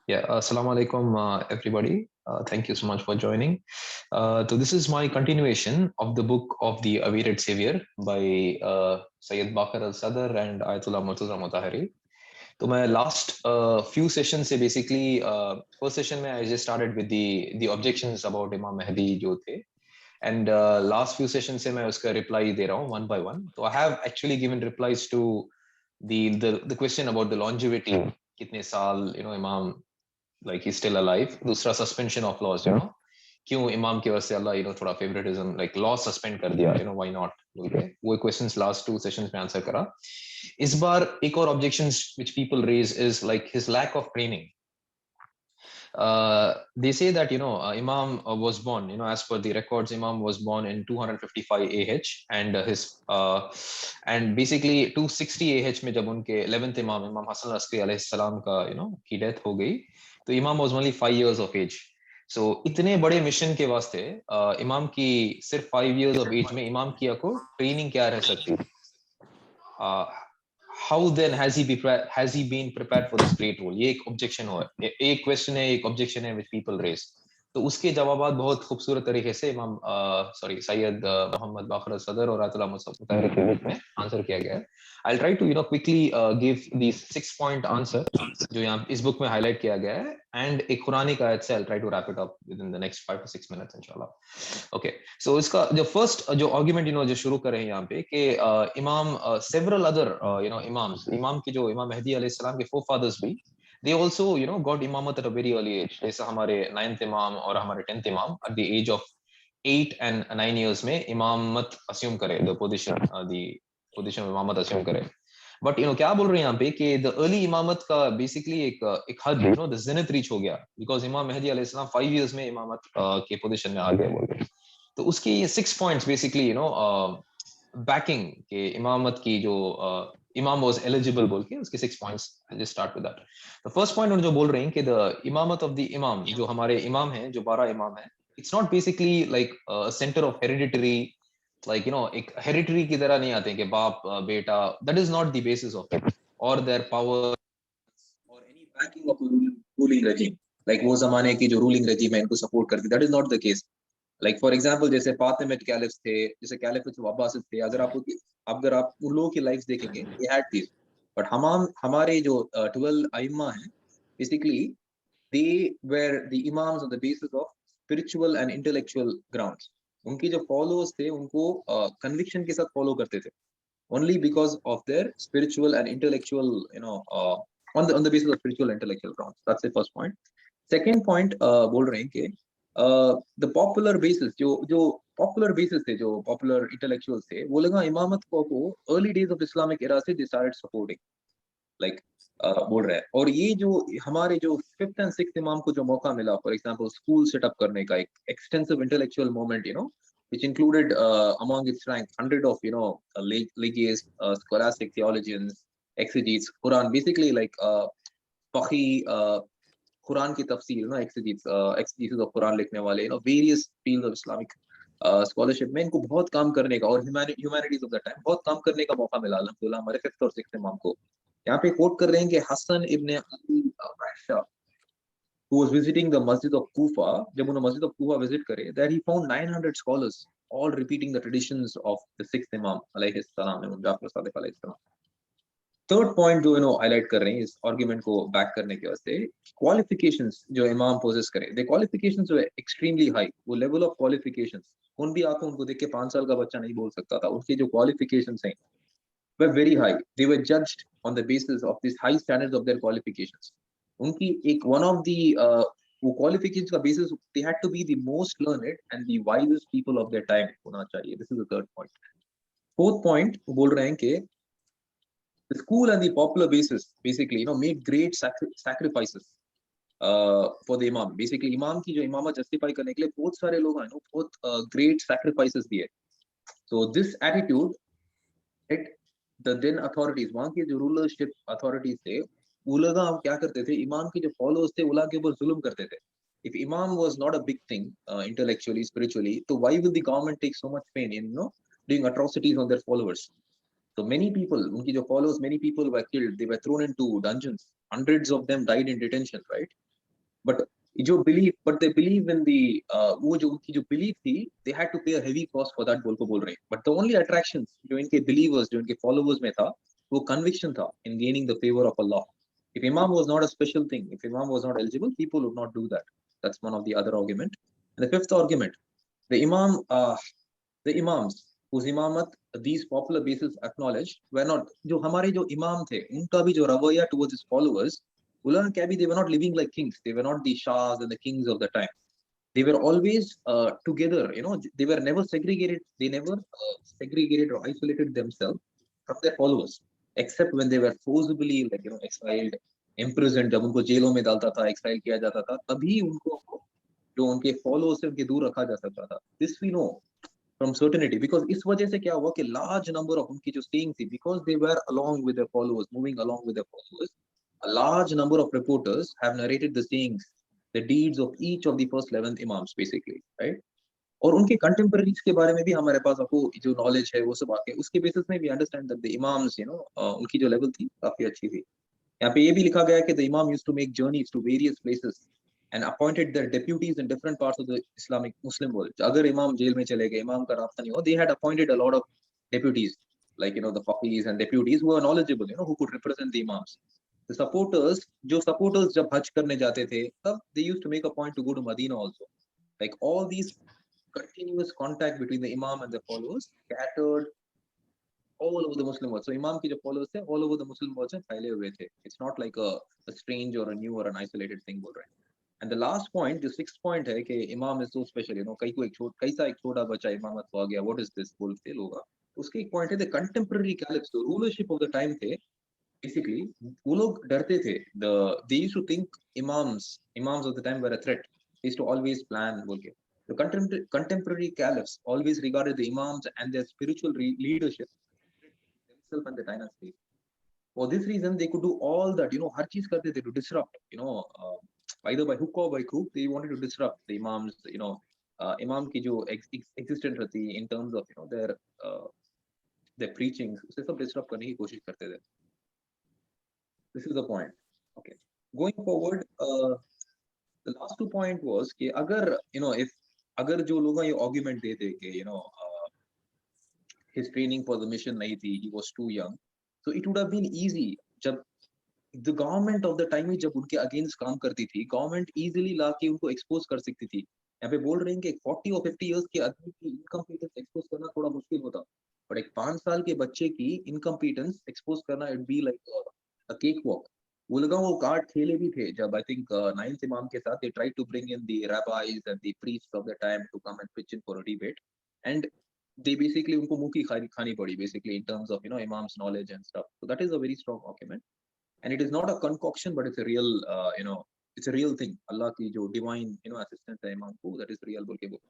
Yeah, assalamu alaikum, everybody. Thank you so much for joining. So this is my continuation of the book of the Awaited Savior by Sayyid Bakr al-Sadr and Ayatollah Murtaza Mutahari. So my last few sessions से basically first session में I just started with the objections about Imam Mahdi जो थे, and last few sessions से मैं उसका reply दे रहा हूँ one by one. So I have actually given replies to the question about the longevity, कितने साल Imam like he's still alive. दूसरा suspension of laws, क्यों इमाम की वजह से अल्लाह थोड़ा favoritism like law suspend कर दिया, why not बोल के वो questions last two sessions में answer करा. इस बार एक और objections which people raise is like his lack of training. They say that Imam was born, as per the records, Imam was born in 255 AH, and his and basically 260 AH में जब उनके 11th Imam Hassan al-Askari alayhi salam का की death हो गई, तो Imam was only 5 years of age. So इतने बड़े मिशन के वास्ते इमाम की सिर्फ 5 years of age में इमाम की को ट्रेनिंग क्या रह सकती? How then has he been prepared for this great role? ये एक objection हो, एक question है, एक objection है which people raise. तो उसके जवाबात बहुत खूबसूरत तरीके से इमाम सैयद मोहम्मद बाकर सदर और आयतुल्लाह मुताहिर के बुक में आंसर किया गया है. I'll try to quickly give these 6-point answer जो यहाँ इस बुक में हाईलाइट किया गया है, and एक कुरानी का आयत से I'll try to wrap it up within the next 5 to 6 minutes इंशाल्लाह. Okay, so इसका जो first जो argument जो शुरू करें यहाँ पे कि इमाम several other imams, इमाम की जो इमाम मेहदी अलैहि सलाम के forefathers भी, they also got imamat at a very early age. जैसे हमारे 9th imam और हमारे 10th imam at the age of 8 and 9 years में इमामत assume करे, the position of इमामत assume करे. But क्या बोल रहे हैं यहाँ पे कि the early इमामत का basically एक हद, the zenith reach हो गया, because इमाम मेहदी अलैहि सलाम 5 years में इमामत के position में आ गए बोल रहे हैं. तो उसकी 6 points basically backing के इमामत की जो imam was eligible बोल के उसके 6 points. I'll just start with that. The first point जो बोल रहे हैं कि the imamat of the imam, जो हमारे imam हैं, जो 12 imam हैं, it's not basically like a center of hereditary, like एक hereditary की तरह नहीं आते हैं कि बाप बेटा, that is not the basis of it, or their power or any backing of a ruling regime, like वो जमाने की जो ruling regime है इनको support करती, that is not the case. Like for example जैसे फातिमिड कैलिफ्स थे, जैसे कैलिफेट्स अब्बासिद थे, अगर आप उन लोगों की लाइफ देखेंगे, they had these. But हमारे जो 12 आइम्मा हैं, basically they were the imams on the basis of spiritual and intellectual grounds. उनके जो followers थे उनको conviction के साथ follow करते थे, only because of their spiritual and intellectual on the basis of spiritual and intellectual grounds. That's the first point. Second point बोल रहे हैं कि the popular basis जो popular basis थे, जो popular intellectuals थे, वो लगा इमामत को early days of Islamic era से they started supporting, like बोल रहे हैं. और ये जो हमारे जो 5th and 6th इमाम को जो मौका मिला, for example school set up करने का, एक extensive intellectual movement, which included among its rank 100 of legates, scholastic theologians, exegetes, Quran, basically like faqih, Quran की तफसीर, exegesis of Quran लिखने वाले, various fields of Islamic scholarship में इनको बहुत काम करने का, और humanities of that time बहुत काम करने का मौका मिला अल्हम्दुलिल्लाह हमारे 5th और 6th इमाम को. यहाँ पे कोट कर रहे हैं कि हसन इब्न Ali रहशा, who was visiting the Masjid of Kufa, जब उन्होंने Masjid of Kufa visit करे, that he found 900 scholars all repeating the traditions of the 6th Imam alayhi salam, Imam Jafar Sadiq alayhi salam. Third point जो highlight कर रहे हैं इस argument को back करने के वास्ते, qualifications जो इमाम possess करे, the qualifications were extremely high. वो level of qualifications कौन भी आंखों उनको देख के 5 साल का बच्चा नहीं बोल सकता था. उनके जो qualifications हैं were very high. They were judged on the basis of these high standards of their qualifications. उनकी एक one of the वो qualifications का basis, they had to be the most learned and the wisest people of their time होना चाहिए. This is the third point. Fourth point बोल रहे हैं कि the school and the popular basis basically made great sacrifices for the imam. Basically imam की जो इमामत justify करने के लिए बहुत सारे लोग हैं, बहुत great sacrifices दिए. So this attitude, the then authorities, वहाँ के जो rulership authorities थे, वो लोग क्या करते थे, इमाम के जो followers थे उला के ऊपर जुल्म करते थे. If imam was not a big thing intellectually, spiritually, so why will the government take so much pain in doing atrocities on their followers? So many people, उनकी जो followers, many people were killed. They were thrown into dungeons. Hundreds of them died in detention, right? but they believe in the वो जो उनकी जो belief थी, they had to pay a heavy cost for that बोल रहे हैं. But the only attractions जो इनके believers, जो इनके followers में था, वो conviction था in gaining the favor of Allah. If Imam was not a special thing, if Imam was not eligible, people would not do that. That's one of the other argument. And the fifth argument, the Imams whose imamat these popular bases acknowledged were not, जो हमारे जो imam थे, उनका भी जो रवैया towards his followers, they were not living like kings. They were not the shahs and the kings of the time. They were always together. They were never segregated. They never segregated or isolated themselves from their followers, except when they were forcibly, exiled, imprisoned. जब उनको जेलों में डालता था, exile किया जाता था, तभी उनको जो उनके followers से उनके दूर रखा जा सकता था. This we know from certainty, because इस वजह से क्या हुआ कि large number of उनकी जो sayings थी, because they were along with their followers, moving along with their followers, a large number of reporters have narrated the sayings, the deeds of each of the first 11 imams basically, right? और उनके contemporaries के बारे में भी हमारे पास आपको जो knowledge है वो सब आके उसके basis में we understand that the imams, उनकी जो level थी काफी अच्छी थी. यहाँ पे ये भी लिखा गया है कि the imam used to make journeys to various places and appointed their deputies in different parts of the Islamic Muslim world. अगर इमाम जेल में चले गए, इमाम का रास्ता नहीं हुआ, they had appointed a lot of deputies, like the faqihs and deputies who were knowledgeable, who could represent the imams. The supporters जब हज करने जाते थे, तब they used to make a point to go to Medina also. Like all these continuous contact between the imam and the followers scattered all over the Muslim world. So imam की जो followers थे, all over the Muslim world से फैले हुए थे. It's not like a strange or a new or an isolated thing बोल रहे हैं. And the last point, the sixth point है कि imam is so special. कैसा एक छोटा बच्चा इमामत को आ गया. What is this बोलते लोग. उसके एक point है, the contemporary caliphs, the rulership of the time थे. Basically, वो लोग डरते थे. They used to think imams of the time were a threat. They used to always plan बोल के. The contemporary caliphs always regarded the imams and their spiritual leadership themselves and the dynasty. For this reason, they could do all that. हर चीज करते थे to disrupt. Either by hook or by crook, they wanted to disrupt the imams. Imam की जो existence रहती in terms of their preachings, उसे सब disrupt करने की कोशिश करते थे. This is the point. Okay. Going forward, the last 2 point was कि अगर if अगर जो लोग ये argument देते कि his training for the mission नहीं थी, he was too young, so it would have been easy. जब the government of the time में जब उनके against काम करती थी, government easily ला के उनको expose कर सकती थी. यहाँ पे बोल रहे हैं कि 40 or 50 years के आदमी की incompetence expose करना थोड़ा मुश्किल होता, but एक 5 साल के बच्चे की incompetence expose करना it'd be like a cakewalk. वो लगा वो कार्ड खेले भी थे जब I think 9th imam के साथ they tried to bring in the rabbis and the priests of the time to come and pitch in for a debate, and they basically उनको मुंह की खानी पड़ी basically in terms of imam's knowledge and stuff. So that is a very strong argument, and it is not a concoction, but it's a real it's a real thing. Allah की जो divine assistance है imam को, that is real बोल के बोल.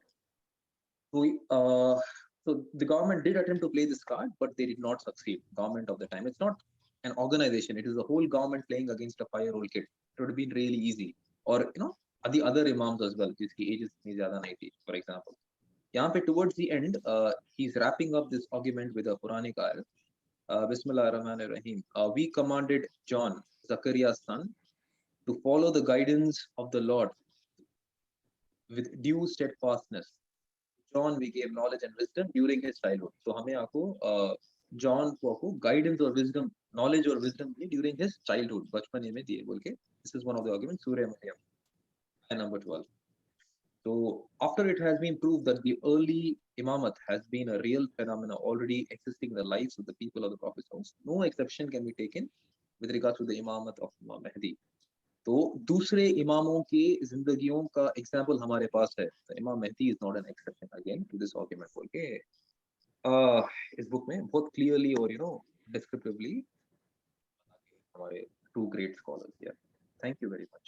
So the government did attempt to play this card, but they did not succeed. Government of the time, it's not an organization, it is the whole government playing against a 5-year-old kid. It would have been really easy. Or the other imams as well, जिसकी age इतनी ज़्यादा नहीं थी, for example. यहाँ पे towards the end, he's wrapping up this argument with a Quranic ayah. Bismillah ar-Rahman ar-Rahim. We commanded John, Zachariah's son, to follow the guidance of the Lord with due steadfastness. John we gave knowledge and wisdom during his childhood. So हमें आपको John को आपको guidance or wisdom, knowledge or wisdom during his childhood, बचपन में दिए बोल के. This is one of the arguments. Surah Maryam, number 12. So after it has been proved that the early imamat has been a real phenomena already existing in the lives of the people of the Prophet's house, no exception can be taken with regards to the imamat of Imam Mahdi. तो दूसरे इमामों की जिंदगियों का example हमारे पास है. Imam Mehdi is not an exception again to this argument बोल के इस बुक में बहुत क्लियरली और डिस्क्रिप्टिवली हमारे 2 great scholars here. Thank you very much.